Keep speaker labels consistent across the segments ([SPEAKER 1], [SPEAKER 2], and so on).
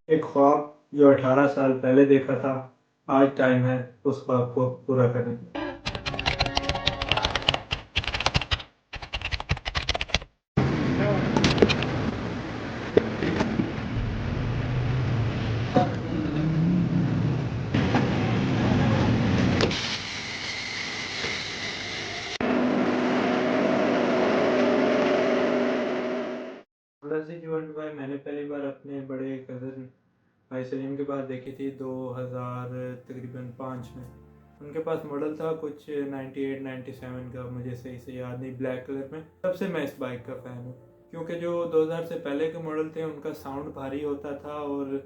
[SPEAKER 1] एक ख्वाब जो 18 साल पहले देखा था, आज टाइम है उस ख्वाब को पूरा करने का। होंडा CG15 मैंने पहली बार अपने बड़े कज़न भाई सलीम के पास देखी थी 2000 तकरीबन 5 में। उनके पास मॉडल था कुछ 98 97 का, मुझे सही से याद नहीं, ब्लैक कलर में। तब से मैं इस बाइक का फ़ैन हूँ, क्योंकि जो 2000 से पहले के मॉडल थे उनका साउंड भारी होता था और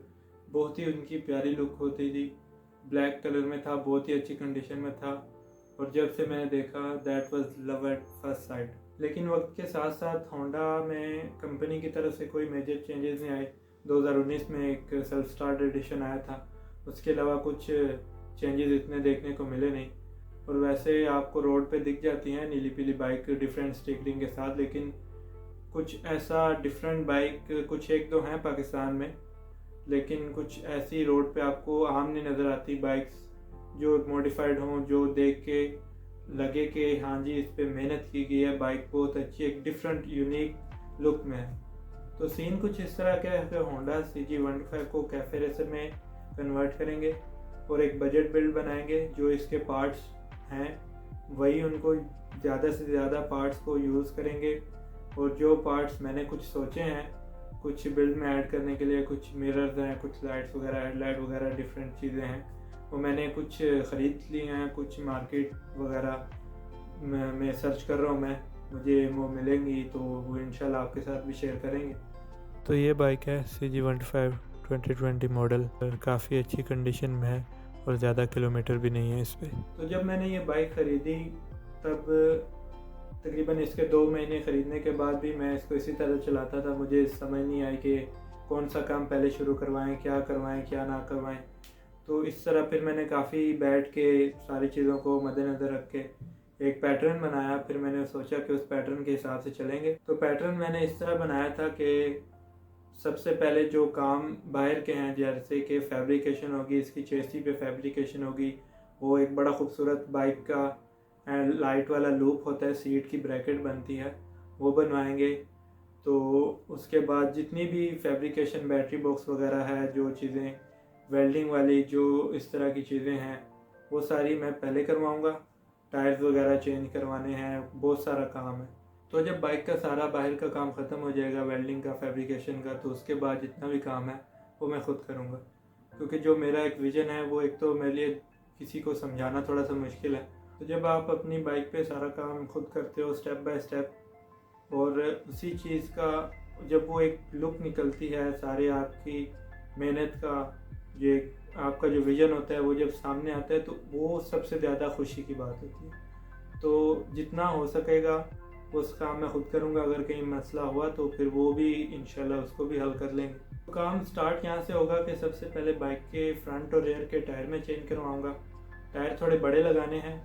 [SPEAKER 1] बहुत ही उनकी प्यारी लुक होती थी। ब्लैक कलर में था, बहुत ही अच्छी कंडीशन में था, और जब से मैंने देखा that was love at first sight. लेकिन वक्त के साथ साथ होंडा में कंपनी की तरफ से कोई मेजर चेंजेस नहीं आए। 2019 में एक सेल्फ स्टार्ट एडिशन आया था, उसके अलावा कुछ चेंजेस इतने देखने को मिले नहीं। और वैसे आपको रोड पे दिख जाती हैं नीली पीली बाइक डिफरेंट स्टिकरिंग के साथ, लेकिन कुछ ऐसा डिफरेंट बाइक कुछ एक दो हैं पाकिस्तान में, लेकिन कुछ ऐसी रोड पे आपको आम नहीं नज़र आती बाइक्स जो मॉडिफाइड हों, जो देख के लगे कि हाँ जी इस पे मेहनत की गई है, बाइक बहुत अच्छी, एक डिफरेंट यूनिक लुक में है। तो सीन कुछ इस तरह का है कि होंडा CG15 को कैफे रेसर में कन्वर्ट करेंगे और एक बजट बिल्ड बनाएंगे। जो इसके पार्ट्स हैं वही उनको ज़्यादा से ज़्यादा पार्ट्स को यूज़ करेंगे, और जो पार्ट्स मैंने कुछ सोचे हैं कुछ बिल्ड में ऐड करने के लिए, कुछ मिरर्स हैं, कुछ लाइट्स वगैरह, हेडलाइट वगैरह, डिफरेंट चीज़ें हैं, वो मैंने कुछ ख़रीद ली हैं। कुछ मार्केट वगैरह मैं सर्च कर रहा हूँ, मैं मुझे वो मिलेंगी तो वो इंशाल्लाह आपके साथ भी शेयर करेंगे। तो ये बाइक है CG15 2020 मॉडल, काफ़ी अच्छी कंडीशन में है और ज़्यादा किलोमीटर भी नहीं है इस पर। तो जब मैंने ये बाइक ख़रीदी तब तकरीबन इसके 2 महीने ख़रीदने के बाद भी मैं इसको इसी तरह चलाता था। मुझे समझ नहीं आई कि कौन सा काम पहले शुरू करवाएं, क्या ना करवाएं। तो इस तरह फिर मैंने काफ़ी बैठ के सारी चीज़ों को मद्देनज़र रख के एक पैटर्न बनाया। फिर मैंने सोचा कि उस पैटर्न के हिसाब से चलेंगे। तो पैटर्न मैंने इस तरह बनाया था कि सबसे पहले जो काम बाहर के हैं, जैसे कि फैब्रिकेशन होगी, इसकी चेसी पे फैब्रिकेशन होगी, वो एक बड़ा खूबसूरत बाइक का लाइट वाला लूप होता है, सीट की ब्रैकेट बनती है, वो बनवाएंगे। तो उसके बाद जितनी भी फैब्रिकेशन, बैटरी बॉक्स वगैरह है, जो चीज़ें वेल्डिंग वाली, जो इस तरह की चीज़ें हैं, वो सारी मैं पहले करवाऊँगा। टायर्स वगैरह चेंज करवाने हैं, बहुत सारा काम है। तो जब बाइक का सारा बाहर का काम ख़त्म हो जाएगा, वेल्डिंग का, फैब्रिकेशन का, तो उसके बाद जितना भी काम है वो मैं ख़ुद करूँगा। क्योंकि जो मेरा एक विज़न है वो एक तो मेरे लिए किसी को समझाना थोड़ा सा मुश्किल है। तो जब आप अपनी बाइक पे सारा काम खुद करते हो स्टेप बाय स्टेप, और उसी चीज़ का जब वो एक लुक निकलती है, सारे आपकी मेहनत का, ये आपका जो विज़न होता है वो जब सामने आता है, तो वो सबसे ज़्यादा खुशी की बात होती है। तो जितना हो सकेगा उस काम मैं खुद करूँगा। अगर कहीं मसला हुआ तो फिर वो भी इंशाल्लाह उसको भी हल कर लेंगे। तो काम स्टार्ट यहाँ से होगा कि सबसे पहले बाइक के फ्रंट और रेयर के टायर में चेंज करवाऊँगा। टायर थोड़े बड़े लगाने हैं,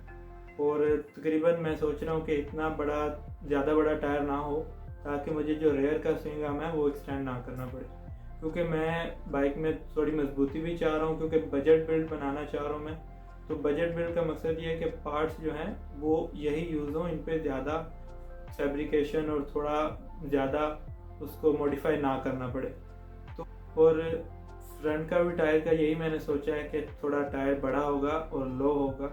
[SPEAKER 1] और तकरीबन मैं सोच रहा हूँ कि इतना बड़ा, ज़्यादा बड़ा टायर ना हो, ताकि मुझे जो रेयर का स्विंग आर्म है वो एक्सटेंड ना करना पड़े। क्योंकि मैं बाइक में थोड़ी मजबूती भी चाह रहा हूँ, क्योंकि बजट बिल्ड बनाना चाह रहा हूँ मैं। तो बजट बिल्ड का मकसद ये है कि पार्ट्स जो हैं वो यही यूज़ हों, इन पर ज़्यादा फैब्रिकेशन और थोड़ा ज़्यादा उसको मॉडिफाई ना करना पड़े। तो और फ्रंट का भी टायर का यही मैंने सोचा है कि थोड़ा टायर बड़ा होगा और लो होगा,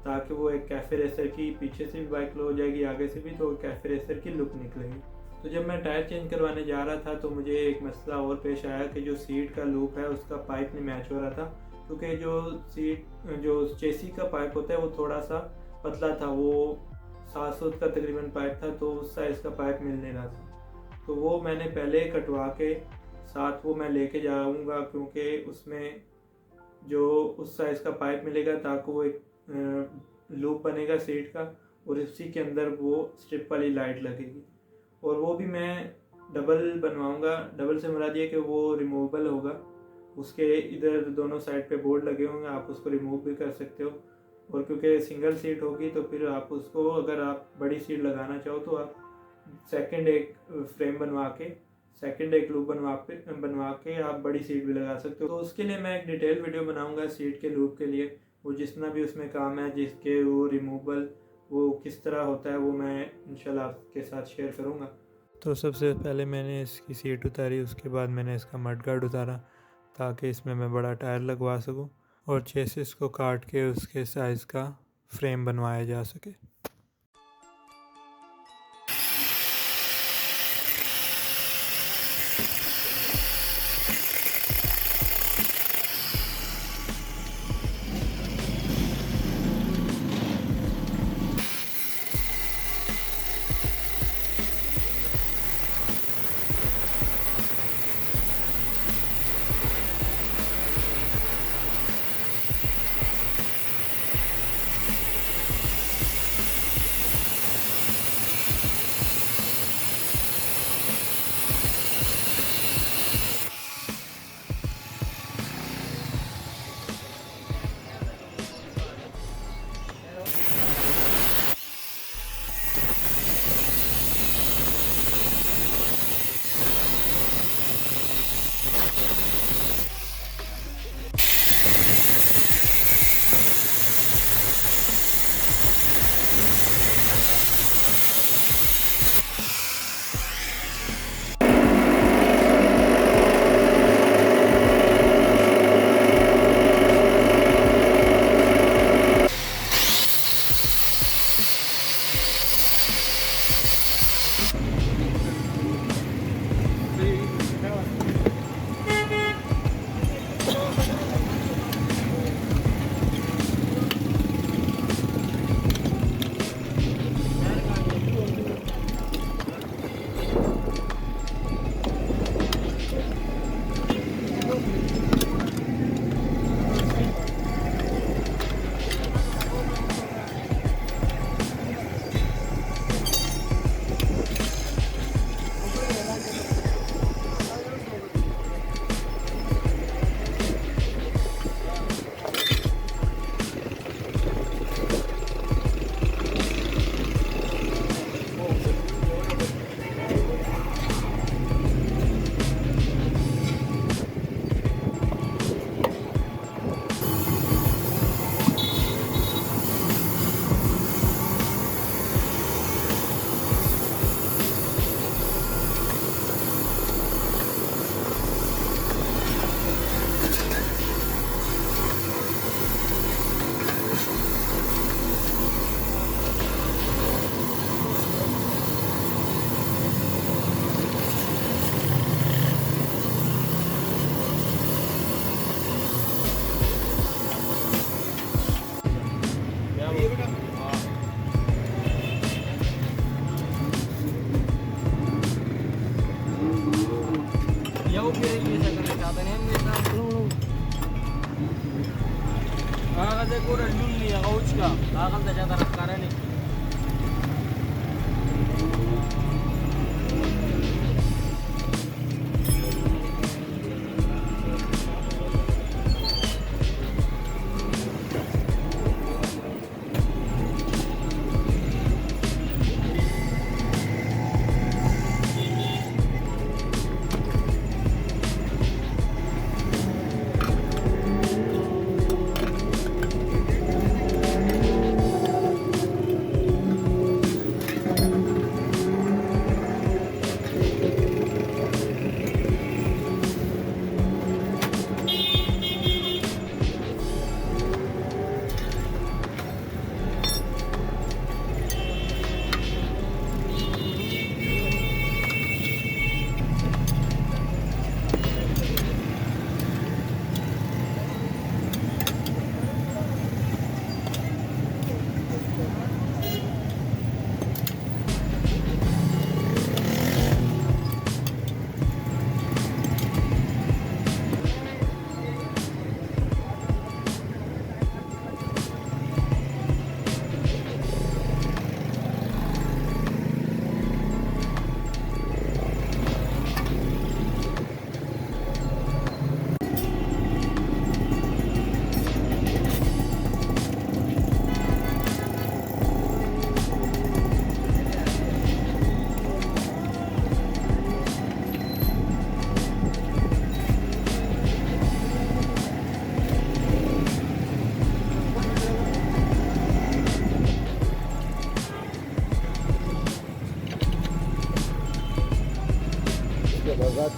[SPEAKER 1] ताकि वो एक कैफे रेसर की, पीछे से भी बाइक लो हो जाएगी, आगे से भी, तो कैफे रेसर की लुक निकलेगी। तो जब मैं टायर चेंज करवाने जा रहा था तो मुझे एक मसला और पेश आया कि जो सीट का लूप है उसका पाइप नहीं मैच हो रहा था। क्योंकि जो चेसी का पाइप होता है वो थोड़ा सा पतला था, वो 700 का तकरीबन पाइप था, तो उस साइज़ का पाइप मिल नहीं रहा था। तो वो मैंने पहले कटवा के साथ वो मैं लेके जाऊँगा, क्योंकि उसमें जो उस साइज़ का पाइप मिलेगा, ताकि वो एक लूप बनेगा सीट का, और इसी के अंदर वो स्ट्रिप वाली लाइट लगेगी। और वो भी मैं डबल बनवाऊँगा। डबल से मुराद ये कि वो रिमूवेबल होगा, उसके इधर दोनों साइड पे बोर्ड लगे होंगे, आप उसको रिमूव भी कर सकते हो। और क्योंकि सिंगल सीट होगी तो फिर आप उसको, अगर आप बड़ी सीट लगाना चाहो तो आप सेकंड एक फ्रेम बनवा के सेकंड एक लूप बनवा के आप बड़ी सीट भी लगा सकते हो। तो उसके लिए मैं एक डिटेल वीडियो बनाऊंगा सीट के लूप के लिए, वो जितना भी उसमें काम है, जिसके वो रिमूवल वो किस तरह होता है, वो मैं इंशाल्लाह आपके साथ शेयर करूंगा। तो सबसे पहले मैंने इसकी सीट उतारी, उसके बाद मैंने इसका मडगार्ड उतारा ताकि इसमें मैं बड़ा टायर लगवा सकूं और चेसिस को काट के उसके साइज़ का फ्रेम बनवाया जा सके।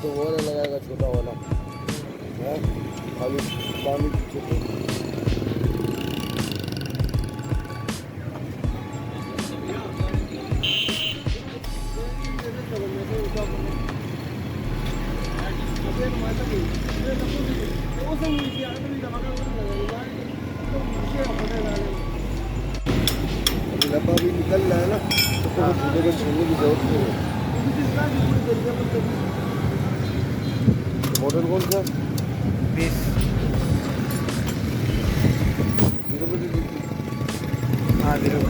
[SPEAKER 2] तो वो वाला लगाएगा, छोटा वाला है, खाली पानी पीछे तो। डब्बा भी निकल रहा है ना, तो छोटे को छोड़ने की जरूरत नहीं है। मॉडल कौन सा?
[SPEAKER 1] 20 हाँ 0।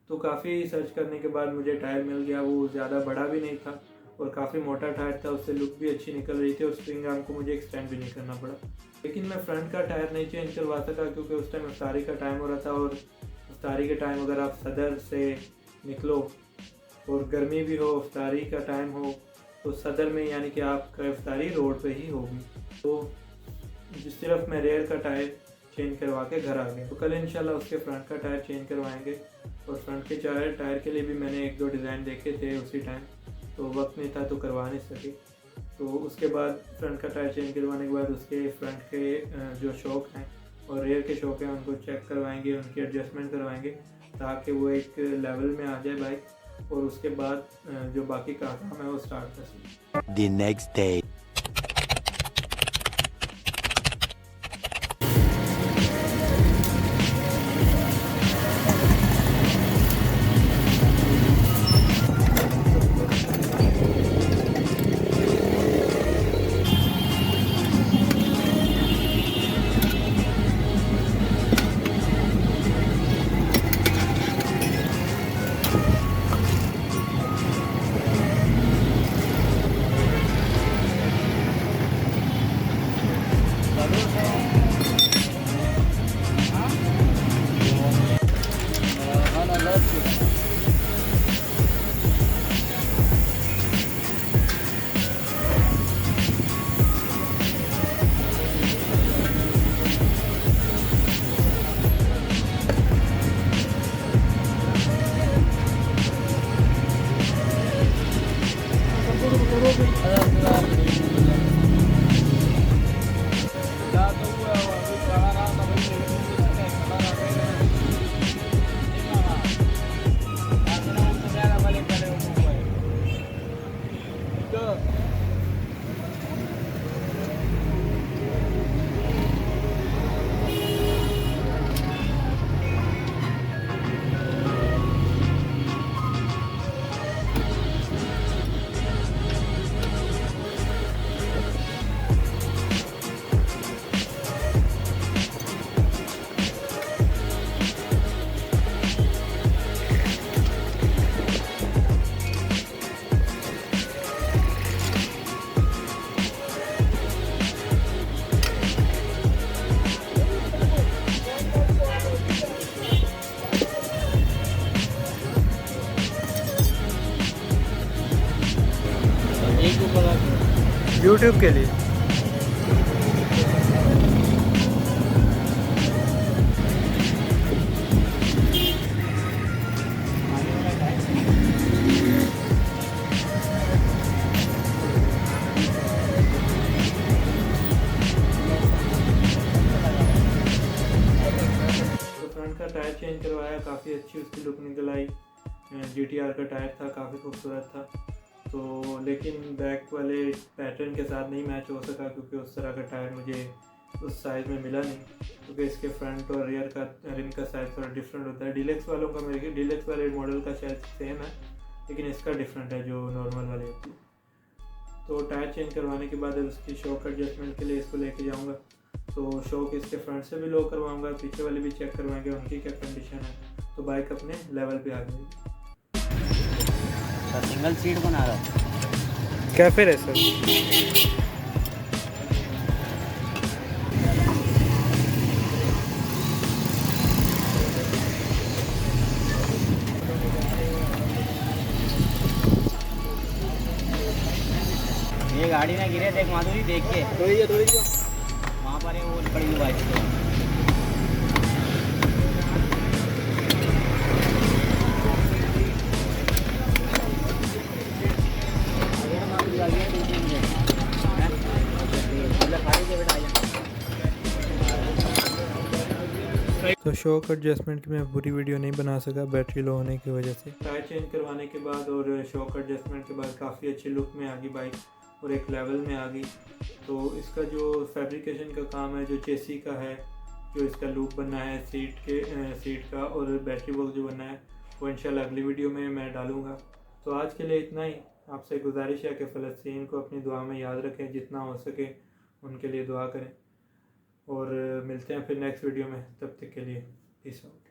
[SPEAKER 1] तो काफ़ी सर्च करने के बाद मुझे टायर मिल गया। वो ज़्यादा बड़ा भी नहीं था और काफ़ी मोटा टायर था, उससे लुक भी अच्छी निकल रही थी और स्प्रिंग आर्म को मुझे एक्सटेंड भी नहीं करना पड़ा। लेकिन मैं फ्रंट का टायर नहीं चेंज करवा सका क्योंकि उस टाइम इफ्तारी का टाइम हो रहा था, और इफ्तारी के टाइम अगर आप सदर से निकलो और गर्मी भी हो, इफ्तारी का टाइम हो, तो सदर में यानी कि आपका इफ्तारी रोड पे ही होगी। तो सिर्फ मैं रेयर का टायर चेंज करवा के घर आ गया। तो कल इंशाल्लाह उसके फ्रंट का टायर चेंज करवाएंगे। और फ्रंट के टायर के लिए भी मैंने 1-2 डिज़ाइन देखे थे उसी टाइम, तो वक्त नहीं था तो करवा नहीं सके। तो उसके बाद फ्रंट का टायर चेंज करवाने के बाद उसके फ्रंट के जो शॉक हैं और रेयर के शॉक हैं उनको चेक करवाएंगे, उनकी एडजस्टमेंट करवाएंगे ताकि वो एक लेवल में आ जाए बाइक, और उसके बाद जो बाकी का काम है वो स्टार्ट कर सकें।
[SPEAKER 3] The next day.
[SPEAKER 1] यूट्यूब के लिए। फ्रंट का टायर चेंज करवाया, काफ़ी अच्छी उसकी लुक निकल आई। GTR का टायर था, काफ़ी खूबसूरत था। तो लेकिन बैक वाले पैटर्न के साथ नहीं मैच हो सका क्योंकि उस तरह का टायर मुझे उस साइज़ में मिला नहीं, क्योंकि इसके फ्रंट और रियर का रिम का साइज़ थोड़ा डिफरेंट होता है। डीलक्स वालों का मेरे डीलक्स वाले मॉडल का शायद सेम है, लेकिन इसका डिफरेंट है जो नॉर्मल वाली होती है। तो टायर चेंज करवाने के बाद उसकी शॉक एडजस्टमेंट के लिए इसको लेके जाऊंगा। तो शॉक इसके फ्रंट से भी लो करवाऊंगा, पीछे वाले भी चेक करवाएंगे उनकी क्या कंडीशन है, तो बाइक अपने लेवल पे आ जाएगी।
[SPEAKER 3] सिंगल सीट बना रहा हूँ।
[SPEAKER 1] Cafe racer.
[SPEAKER 3] ये गाड़ी ना गिरे, देख माधुरी, देख के
[SPEAKER 2] थोड़ी
[SPEAKER 3] वहाँ पर है वो बड़ी बाइक।
[SPEAKER 1] तो शॉक एडजस्टमेंट की मैं पूरी वीडियो नहीं बना सका बैटरी लो होने की वजह से। टायर चेंज करवाने के बाद और शॉक एडजस्टमेंट के बाद काफ़ी अच्छी लुक में आ गई बाइक और एक लेवल में आ गई। तो इसका जो फैब्रिकेशन का काम है, जो चेसी का है, जो इसका लूप बनना है सीट का और बैटरी बॉक्स जो बनना है, वो इंशाल्लाह अगली वीडियो में मैं डालूँगा। तो आज के लिए इतना ही। आपसे गुजारिश है कि फ़लस्तीन को अपनी दुआ में याद रखें, जितना हो सके उनके लिए दुआ करें और मिलते हैं फिर नेक्स्ट वीडियो में। तब तक के लिए पीस आउट।